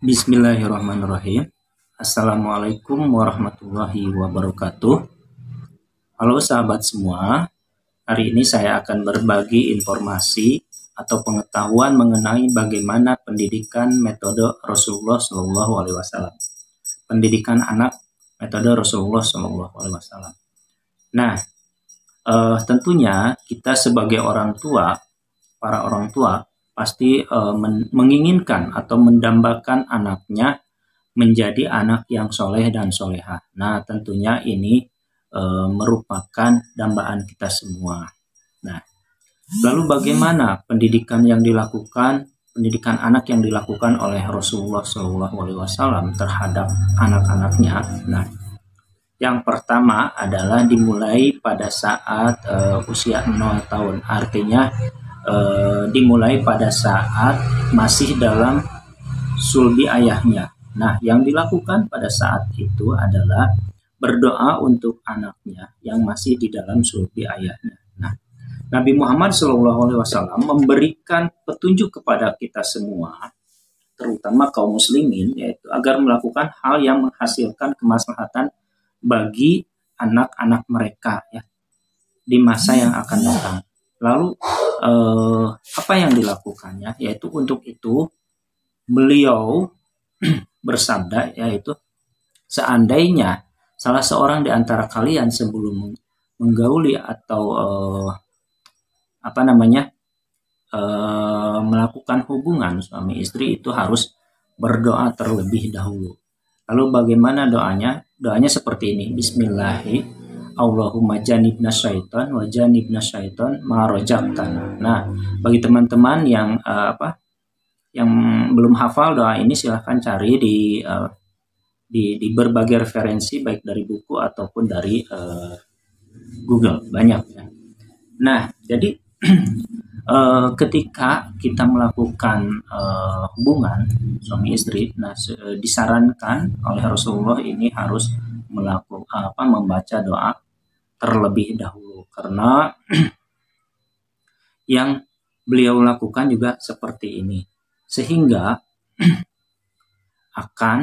Bismillahirrahmanirrahim. Assalamualaikum warahmatullahi wabarakatuh. Halo sahabat semua, hari ini saya akan berbagi informasi atau pengetahuan mengenai bagaimana pendidikan metode Rasulullah Shallallahu Alaihi Wasallam. Pendidikan anak metode Rasulullah Shallallahu Alaihi Wasallam. Nah, tentunya kita sebagai orang tua, para orang tua pasti menginginkan atau mendambakan anaknya menjadi anak yang soleh dan soleha. Nah, tentunya ini merupakan dambaan kita semua. Nah, lalu bagaimana pendidikan anak yang dilakukan oleh Rasulullah SAW terhadap anak-anaknya? Nah, yang pertama adalah dimulai pada saat usia 0 tahun, artinya dimulai pada saat masih dalam sulbi ayahnya. Nah, yang dilakukan pada saat itu adalah berdoa untuk anaknya yang masih di dalam sulbi ayahnya. Nah, Nabi Muhammad SAW memberikan petunjuk kepada kita semua, terutama kaum muslimin, yaitu agar melakukan hal yang menghasilkan kemaslahatan bagi anak-anak mereka ya di masa yang akan datang. Lalu apa yang dilakukannya? Yaitu untuk itu beliau bersabda, yaitu seandainya salah seorang di antara kalian sebelum menggauli atau melakukan hubungan suami istri itu harus berdoa terlebih dahulu. Lalu bagaimana doanya? Doanya seperti ini. Bismillahirrahmanirrahim. Allahumma janibna syaitan wa janibna syaitan ma razaqtana. Nah, bagi teman-teman yang yang belum hafal doa ini, silahkan cari di berbagai referensi baik dari buku ataupun dari Google, banyak ya. Nah, jadi ketika kita melakukan hubungan suami istri, nah disarankan oleh Rasulullah ini harus membaca doa terlebih dahulu, karena yang beliau lakukan juga seperti ini, sehingga akan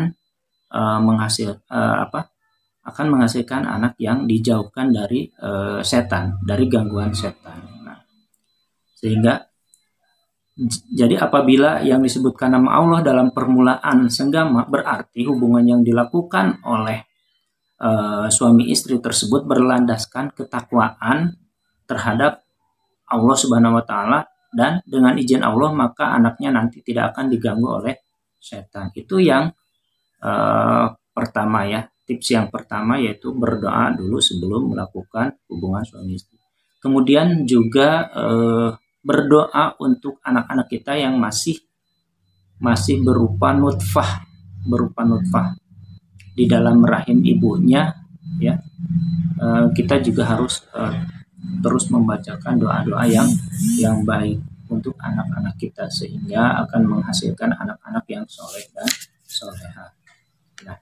menghasilkan anak yang dijauhkan dari setan, dari gangguan setan. Nah, sehingga jadi apabila yang disebutkan nama Allah dalam permulaan senggama, berarti hubungan yang dilakukan oleh suami istri tersebut berlandaskan ketakwaan terhadap Allah Subhanahu wa Ta'ala, dan dengan izin Allah maka anaknya nanti tidak akan diganggu oleh setan. Itu yang pertama ya, tips yang pertama, yaitu berdoa dulu sebelum melakukan hubungan suami istri. Kemudian juga berdoa untuk anak-anak kita yang masih berupa nutfah di dalam rahim ibunya ya. Kita juga harus terus membacakan doa-doa yang baik untuk anak-anak kita, sehingga akan menghasilkan anak-anak yang soleh dan soleha. Nah,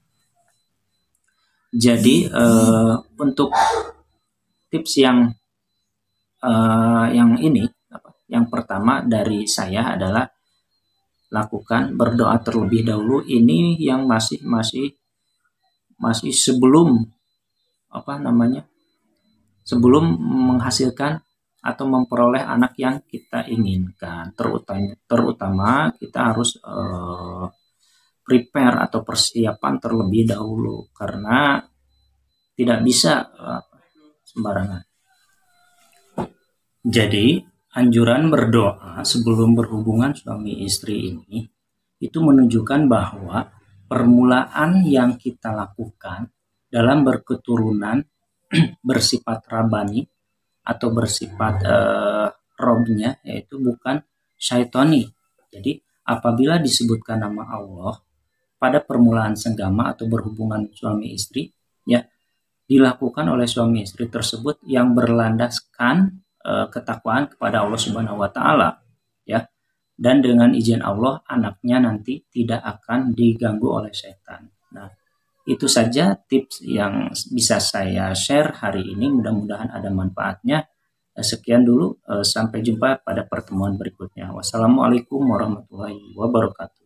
jadi untuk tips yang ini, yang pertama dari saya adalah lakukan berdoa terlebih dahulu. Ini yang masih sebelum sebelum menghasilkan atau memperoleh anak yang kita inginkan. Terutama kita harus prepare atau persiapan terlebih dahulu, karena tidak bisa sembarangan. Jadi anjuran berdoa sebelum berhubungan suami istri ini itu menunjukkan bahwa permulaan yang kita lakukan dalam berketurunan bersifat rabani atau bersifat robnya, yaitu bukan syaitoni. Jadi apabila disebutkan nama Allah pada permulaan senggama atau berhubungan suami istri ya, dilakukan oleh suami istri tersebut yang berlandaskan ketakwaan kepada Allah Subhanahu wa Ta'ala ya, dan dengan izin Allah anaknya nanti tidak akan diganggu oleh setan. Nah, itu saja tips yang bisa saya share hari ini, mudah-mudahan ada manfaatnya. Sekian dulu, sampai jumpa pada pertemuan berikutnya. Wassalamualaikum warahmatullahi wabarakatuh.